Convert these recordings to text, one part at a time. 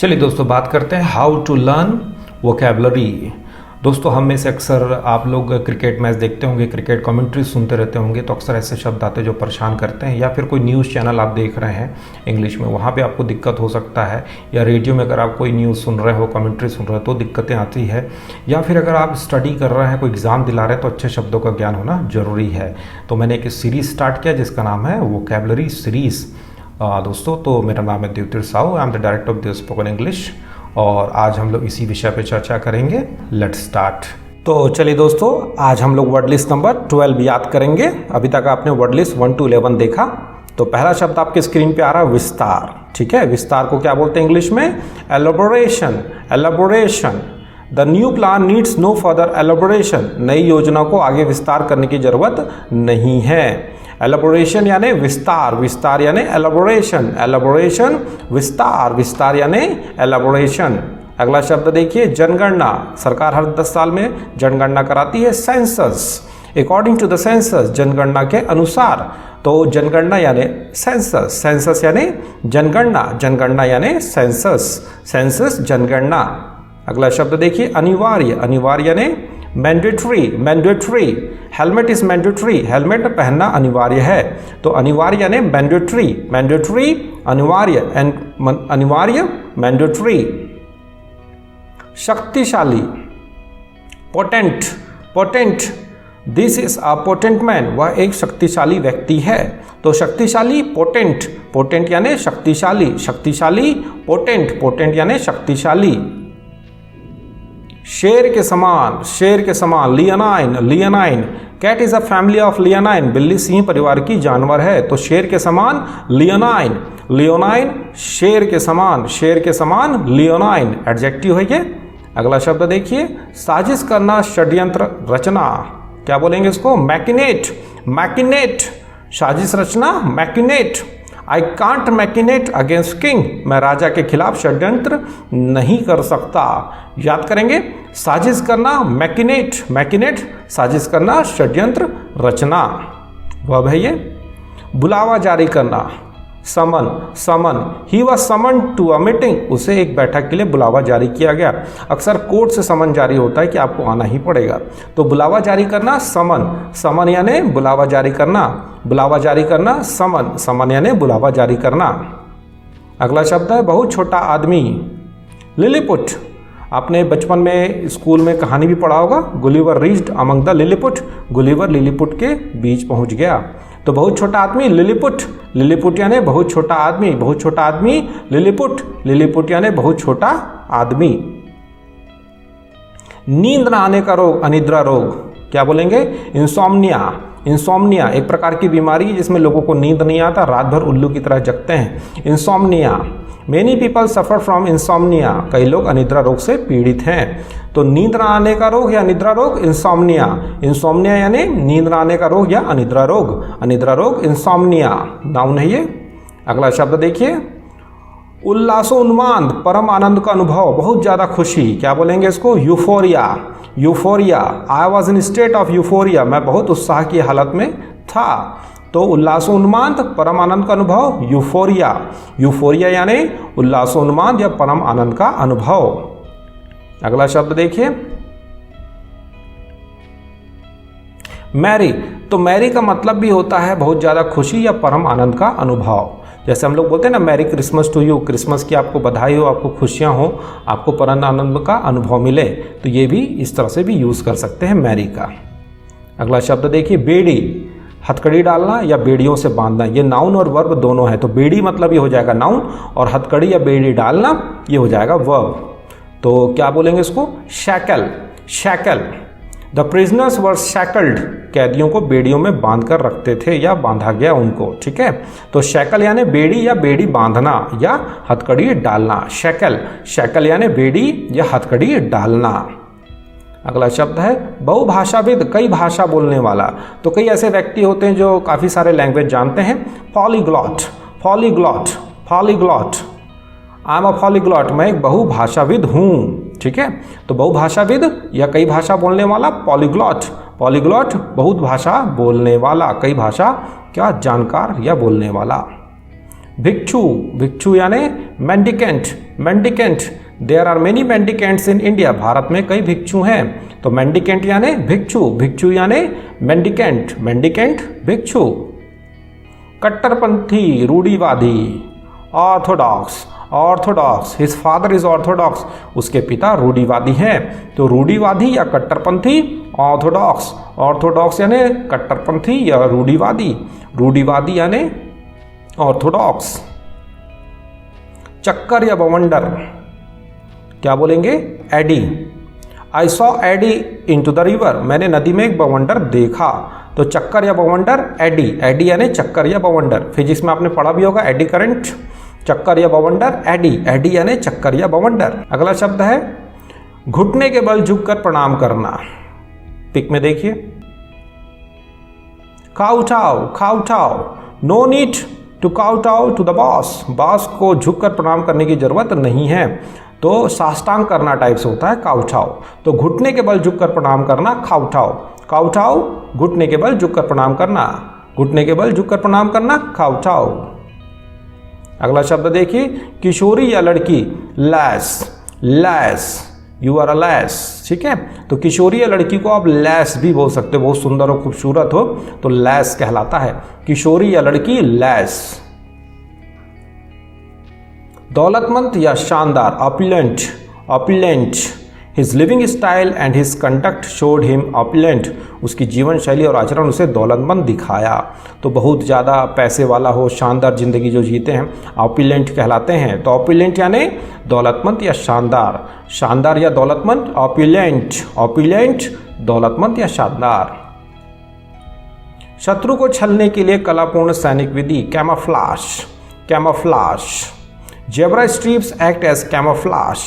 चलिए दोस्तों बात करते हैं हाउ टू लर्न वोकैबलरी। दोस्तों हम में से अक्सर आप लोग क्रिकेट मैच देखते होंगे, क्रिकेट कमेंट्री सुनते रहते होंगे, तो अक्सर ऐसे शब्द आते हैं जो परेशान करते हैं। या फिर कोई न्यूज़ चैनल आप देख रहे हैं इंग्लिश में, वहाँ पे आपको दिक्कत हो सकता है। या रेडियो में अगर आप कोई न्यूज़ सुन रहे हो, कमेंट्री सुन रहे हो तो दिक्कतें आती है। या फिर अगर आप स्टडी कर रहे हैं, कोई एग्ज़ाम दिला रहे हैं, तो अच्छे शब्दों का ज्ञान होना ज़रूरी है। तो मैंने एक सीरीज़ स्टार्ट किया जिसका नाम है वोकैबलरी सीरीज़। दोस्तों तो मेरा नाम है Devtirth Sahu, I am the director of the spoken English, और आज हम लोग इसी विषय पे चर्चा करेंगे। Let's start. तो चलिए दोस्तों, आज हम लोग वर्ड लिस्ट नंबर 12 याद करेंगे। अभी तक आपने वर्ड लिस्ट 1 to 11 देखा। तो पहला शब्द आपके स्क्रीन पे आ रहा है विस्तार। ठीक है, विस्तार को क्या बोलते हैं इंग्लिश में? Elaboration. Elaboration. The new plan needs no further elaboration. नई योजना को आगे विस्तार करने की जरूरत नहीं है। एलोबोरेशन यानी विस्तार, विस्तार यानी एलोबोरेशन, एलोबोरेशन विस्तार, विस्तार यानी एलोबोरेशन। अगला शब्द देखिए जनगणना। सरकार हर 10 साल में जनगणना कराती है, census. According to the census, जनगणना के अनुसार। तो जनगणना यानी सेंसस, सेंसस यानी जनगणना, जनगणना यानी सेंसस, सेंसस जनगणना। अगला शब्द देखिए अनिवार्य। अनिवार्य यानी mandatory, mandatory. Helmet is mandatory, helmet पहनना अनिवार्य है। तो अनिवार्य यानी मैंडेटरी, मैंडेटरी अनिवार्य, एंड अनिवार्य मैंडेटरी। शक्तिशाली, potent, potent. This is a potent man, वह एक शक्तिशाली व्यक्ति है। तो शक्तिशाली, पोटेंट, पोटेंट यानी शक्तिशाली, शक्तिशाली पोटेंट, पोटेंट यानी शक्तिशाली। शेर के समान, शेर के समान। Leonine, leonine. Cat is a family of leonine, बिल्ली सिंह परिवार की जानवर है। तो शेर के समान लियोनाइन, लियोनाइन शेर के समान, शेर के समान लियोनाइन एडजेक्टिव है ये। अगला शब्द देखिए साजिश करना, षड्यंत्र रचना। क्या बोलेंगे इसको? मैकिनेट, मैकिनेट। साजिश रचना, मैकिनेट। आई कांट मैकिनेट अगेंस्ट किंग, मैं राजा के खिलाफ षड्यंत्र नहीं कर सकता। याद करेंगे, साजिश करना मैकिनेट, मैकिनेट साजिश करना, षड्यंत्र रचना। वर्ब है ये। बुलावा जारी करना, summon, summon. He was summon to a meeting, उसे एक बैठक के लिए बुलावा जारी किया गया। अक्सर कोर्ट से समन जारी होता है कि आपको आना ही पड़ेगा। तो बुलावा जारी करना समन, समन यानी बुलावा जारी करना, बुलावा जारी करना समन, समन यानी बुलावा जारी करना। अगला शब्द है बहुत छोटा आदमी, लिलीपुट। आपने बचपन में स्कूल में कहानी भी पढ़ा होगा, Gulliver reached among the Lilliput, Gulliver Lilliput के बीच पहुंच गया। तो बहुत छोटा आदमी लिलीपुट, लिलीपुट यानी बहुत छोटा आदमी, बहुत छोटा आदमी लिलीपुट, लिलीपुट यानी बहुत छोटा आदमी। नींद न आने का रोग, अनिद्रा रोग। क्या बोलेंगे? इंसोम्निया, इंसोम्निया एक प्रकार की बीमारी है जिसमें लोगों को नींद नहीं आता, रात भर उल्लू की तरह जगते हैं। Insomnia, many people suffer from insomnia, कई लोग अनिद्रा रोग से पीड़ित हैं। तो नींद न आने का रोग या अनिद्रा रोग इंसोम्निया, इंसोम्निया यानी नींद न आने का रोग या अनिद्रा रोग, अनिद्रा रोग इंसोम्निया नाउन है ये। अगला शब्द देखिए उल्लासोन्माद, परम आनंद का अनुभव, बहुत ज़्यादा खुशी। क्या बोलेंगे इसको? Euphoria, euphoria. I was in state of euphoria, मैं बहुत उत्साह की हालत में था। तो उल्लासोन्माद, परम आनंद का अनुभव, यूफोरिया, यूफोरिया यानी उल्लासोन्माद या परम आनंद का अनुभव। अगला शब्द देखिए मैरी। तो मैरी का मतलब भी होता है बहुत ज़्यादा खुशी या परम आनंद का अनुभव। जैसे हम लोग बोलते हैं ना merry Christmas to you, Christmas की आपको बधाई हो, आपको खुशियाँ हो, आपको परम आनंद का अनुभव मिले। तो ये भी इस तरह से भी यूज़ कर सकते हैं मैरी का। अगला शब्द देखिए बेड़ी, हथकड़ी डालना या बेड़ियों से बांधना। ये नाउन और वर्ब दोनों है। तो बेड़ी मतलब ये हो जाएगा नाउन, और हथकड़ी या बेड़ी डालना ये हो जाएगा वर्ब। तो क्या बोलेंगे इसको? Shackle, shackle. The prisoners were shackled, कैदियों को बेड़ियों में बांध कर रखते थे या बांधा गया उनको। ठीक है, तो शैकल यानी बेड़ी या बेड़ी बांधना या हथकड़ी डालना। शैकल, शैकल यानी बेड़ी या हथकड़ी डालना। अगला शब्द है बहुभाषाविद, कई भाषा बोलने वाला। तो कई ऐसे व्यक्ति होते हैं जो काफ़ी सारे लैंग्वेज जानते हैं। Polyglot, polyglot, polyglot. I am a polyglot, मैं एक बहुभाषाविद हूँ। ठीक है, तो बहुभाषाविद या कई भाषा बोलने वाला पॉलीग्लॉट, पॉलीग्लॉट बहुत भाषा बोलने वाला, कई भाषा क्या जानकार या बोलने वाला। भिक्षु, भिक्षु यानी mendicant, mendicant, there are many mendicants in India, भारत में कई भिक्षु हैं। तो मेंडिकेंट यानी भिक्षु, भिक्षु यानी मेंडिकेंट, मेंडिकेंट भिक्षु। कट्टरपंथी, रूढ़िवादी, Orthodox, Orthodox, his father is Orthodox, उसके पिता रूढ़िवादी हैं। तो रूढ़िवादी या कट्टरपंथी, ऑर्थोडॉक्स, ऑर्थोडॉक्स यानी कट्टरपंथी या रूढ़िवादी, रूढ़िवादी यानी ऑर्थोडॉक्स। चक्कर या बवंडर, क्या बोलेंगे? Eddy. I saw eddy into the river, मैंने नदी में एक बवंडर देखा। तो चक्कर या बवंडर, एडी, एडी यानी चक्कर या बवंडर। फिजिक्स में आपने पढ़ा भी होगा एडी करंट, चक्कर या बवंडर, एडी, एडी यानी चक्कर या बवंडर। अगला शब्द है घुटने के बल झुककर प्रणाम करना। पिक में देखिए, kowtow, kowtow, no need to kowtow to the boss, boss को झुककर प्रणाम करने की जरूरत नहीं है। तो साष्टांग करना टाइप से होता है काउटाओ। तो घुटने के बल झुककर प्रणाम करना काउटाओ, काउटाओ, घुटने के बल झुककर प्रणाम करना, घुटने के बल झुककर प्रणाम करना काउटाओ। अगला शब्द देखिए, किशोरी या लड़की, lace, lace, you are a lace, ठीक है। तो किशोरी या लड़की को आप लैस भी बोल सकते हो, बहुत सुंदर और खूबसूरत हो तो लैस कहलाता है। किशोरी या लड़की, लैस। दौलतमंद या शानदार, opulent, opulent, his living style and his conduct showed him opulent, उसकी जीवन शैली और आचरण उसे दौलतमंद दिखाया। तो बहुत ज़्यादा पैसे वाला हो, शानदार जिंदगी जो जीते हैं, ऑपुलेंट कहलाते हैं। तो ऑपुलेंट यानी दौलतमंद या शानदार, शानदार या दौलतमंद, ऑपुलेंट, ऑपुलेंट, दौलतमंद या शानदार। शत्रु को छलने के लिए कलापूर्ण सैनिक विधि, camouflage, camouflage. Zebra stripes act as camouflage,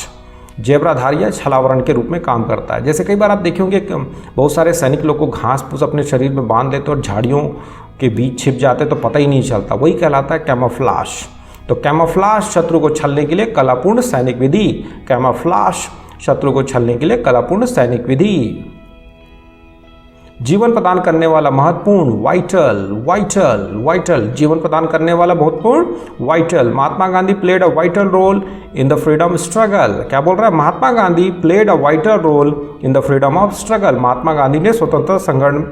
जेब्राधारिया छलावरण के रूप में काम करता है। जैसे कई बार आप देखे होंगे बहुत सारे सैनिक लोग को घास फूस अपने शरीर में बांध देते और झाड़ियों के बीच छिप जाते तो पता ही नहीं चलता, वही कहलाता है कैमोफ्लाज। तो कैमोफ्लाज शत्रु को छलने के लिए कलापूर्ण सैनिक विधि, कैमोफ्लाज शत्रु को छलने के लिए कलापूर्ण सैनिक विधि। जीवन प्रदान करने वाला महत्वपूर्ण, वाइटल, वाइटल, वाइटल, जीवन प्रदान करने वाला महत्वपूर्ण, vital. Mahatma Gandhi played a vital role in the freedom struggle, क्या बोल रहा है? Mahatma Gandhi played a vital role in the freedom of struggle, Mahatma Gandhi ने स्वतंत्रता संघर्ष,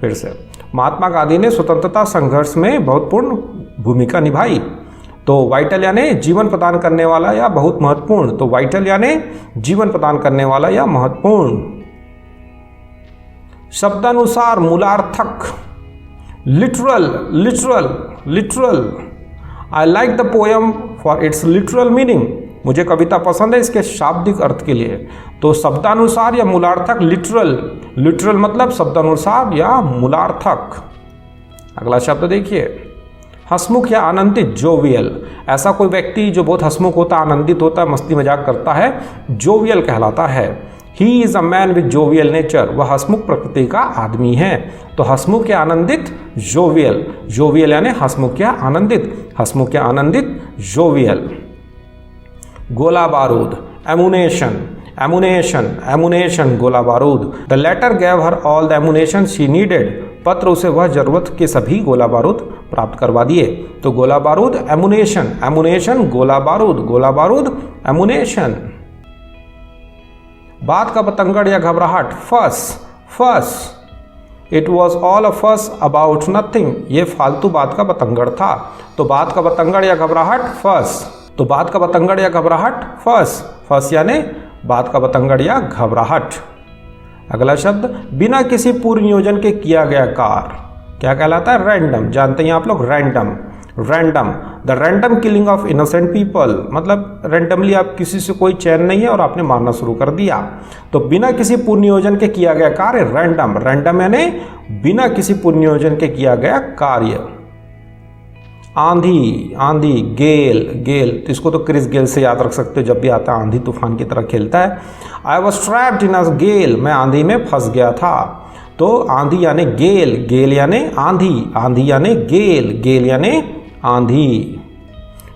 फिर से, महात्मा गांधी ने स्वतंत्रता संघर्ष में महत्वपूर्ण भूमिका निभाई। तो वाइटल यानी जीवन प्रदान करने वाला या बहुत महत्वपूर्ण, तो वाइटल यानी जीवन प्रदान करने वाला या महत्वपूर्ण। शब्दानुसार मूलार्थक, literal, literal, literal. I like the poem for its literal meaning, मुझे कविता पसंद है इसके शाब्दिक अर्थ के लिए। तो शब्दानुसार या मूलार्थक, लिटरल, लिटरल मतलब शब्दानुसार या मूलार्थक। अगला शब्द देखिए, हंसमुख या आनंदित, जोवियल। ऐसा कोई व्यक्ति जो बहुत हंसमुख होता है, आनंदित होता है, मस्ती मजाक करता है, जोवियल कहलाता है। He is a man with jovial nature, वह हंसमुख प्रकृति का आदमी है। तो हंसमुख या आनंदित, जोवियल, जोवियल यानी हंसमुख या आनंदित, हंसमुख या आनंदित, जोवियल। गोला बारूद, एमुनेशन, एमुनेशन, एमुनेशन, गोला बारूद। The letter gave her all the ammunition she needed, पत्र उसे वह जरूरत के सभी गोला बारूद प्राप्त करवा दिए। तो गोला बारूद, एमुनेशन, एमुनेशन, गोला बारूद, गोला बारूद, एमुनेशन। बात का बतंगड़ या घबराहट, फस, फस। इट वॉज ऑल अ फस अबाउट नथिंग, ये फालतू बात का बतंगड़ था। तो बात का बतंगड़ या घबराहट, फस। तो बात का बतंगड़ या घबराहट, फस, फस यानी बात का बतंगड़ या घबराहट। अगला शब्द, बिना किसी पूर्व नियोजन के किया गया कार्य, क्या कहलाता है? रैंडम। जानते हैं आप लोग, random, random, the random killing of innocent people, मतलब रैंडमली आप किसी से कोई चैन नहीं है और आपने मारना शुरू कर दिया। तो बिना किसी पूर्व नियोजन के किया गया कार्य, रैंडम, रैंडम यानी बिना किसी पूर्व नियोजन के किया गया कार्य। आंधी, आंधी, गेल, गेल, तो इसको तो क्रिस गेल से याद रख सकते हो, जब भी आता है आंधी तूफान की तरह खेलता है। आई वॉज ट्रैप्ड इन अ गेल, मैं आंधी में फंस गया था। तो आंधी यानी गेल, गेल यानी आंधी, आंधी यानी गेल, गेल यानी आंधी।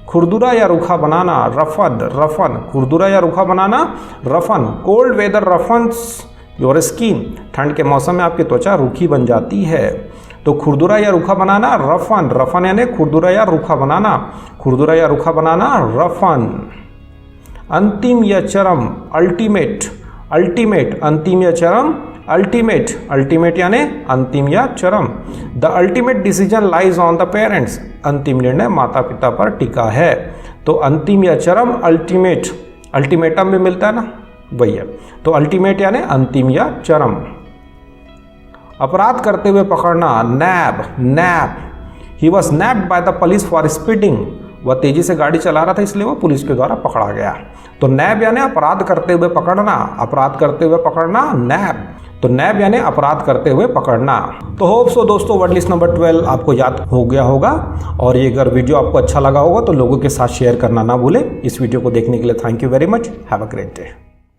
खुरदुरा या रूखा बनाना, रफन, रफन, खुरदुरा या रूखा बनाना, roughen. Cold weather roughens your skin, ठंड के मौसम में आपकी त्वचा रूखी बन जाती है। तो खुरदुरा या रूखा बनाना रफन, रफन यानी खुरदुरा या रूखा बनाना, खुरदुरा या रूखा बनाना रफन। अंतिम या चरम अल्टीमेट, अल्टीमेट अंतिम या चरम अल्टीमेट, अल्टीमेट यानी अंतिम या चरम। The ultimate decision lies on the parents, अंतिम निर्णय माता पिता पर टिका है। तो अंतिम या चरम अल्टीमेट, अल्टीमेटम में मिलता है ना, वही है। तो अल्टीमेट यानी अंतिम या चरम। अपराध करते हुए पकड़ना nab, nab, he was nabbed by the police for speeding, वह तेजी से गाड़ी चला रहा था इसलिए वह पुलिस के द्वारा पकड़ा गया। तो नैब यानी अपराध करते हुए पकड़ना, अपराध करते हुए पकड़ना नैब। तो नैब यानी अपराध करते हुए पकड़ना। तो होप सो दोस्तों वर्ड लिस्ट नंबर 12 आपको याद हो गया होगा, और ये अगर वीडियो आपको अच्छा लगा होगा तो लोगों के साथ शेयर करना ना भूलें। इस वीडियो को देखने के लिए thank you very much, have a great day.